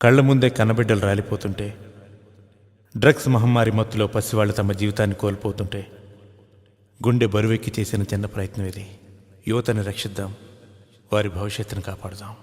కళ్ల ముందే కన్నబిడ్డలు రాలిపోతుంటే, డ్రగ్స్ మహమ్మారి మత్తులో పసివాళ్ళు తమ జీవితాన్ని కోల్పోతుంటే గుండె బరువెక్కి చేసిన చిన్న ప్రయత్నం ఇది. యువతని రక్షిద్దాం, వారి భవిష్యత్తును కాపాడుదాం.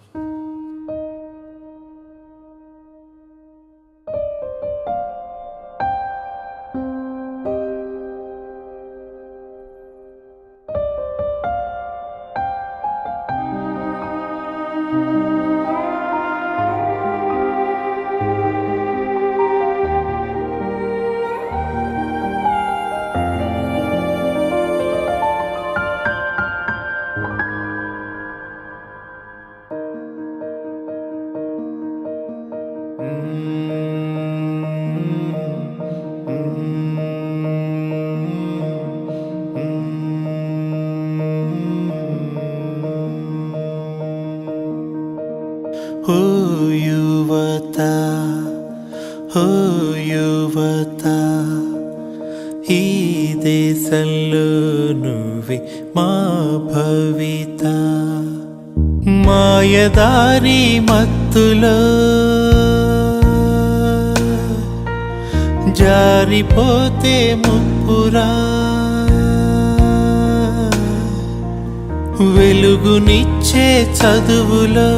ఓ యువత, ఓ యువత, ఈ దేశంలో నువ్వే మా భవిత. మాయదారి మత్తులో జారిపోతే ముప్పురా, వెలుగునిచ్చే చదువులో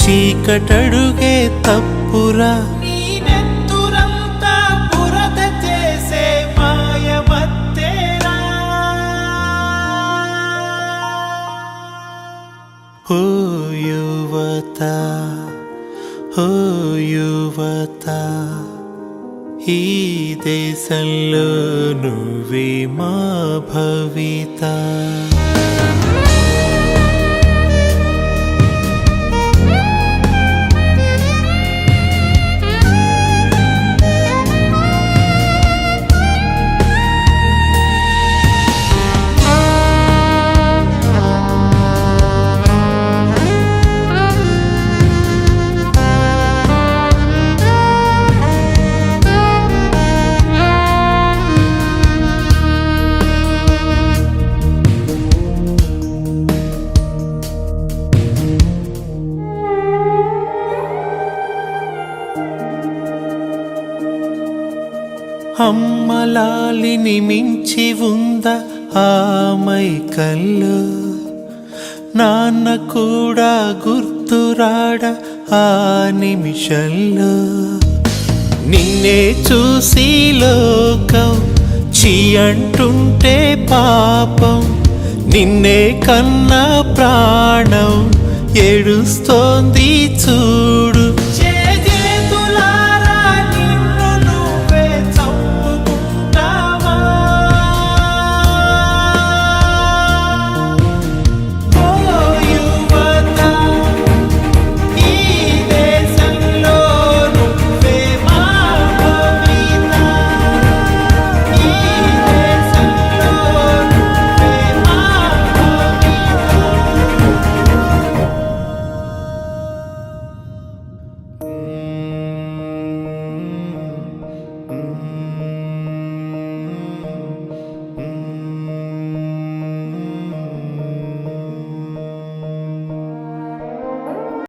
చీకటడుగే తప్పురా. నీ నెత్తురంతా బురద చేసే మాయమత్తేరా. ఓ యువత, ఓ యువత, ఈ దేశంలో నువ్వే మా భవిత. అమ్మలాలిని మించి ఉంద ఆ మైకల్లో, నాన్న కూడా గుర్తురాడ ఆ నిమిషంలో. నిన్నే చూసి లోకం చీ అంటుంటే పాపం, నిన్నే కన్న ప్రాణం ఏడుస్తోంది చూడు.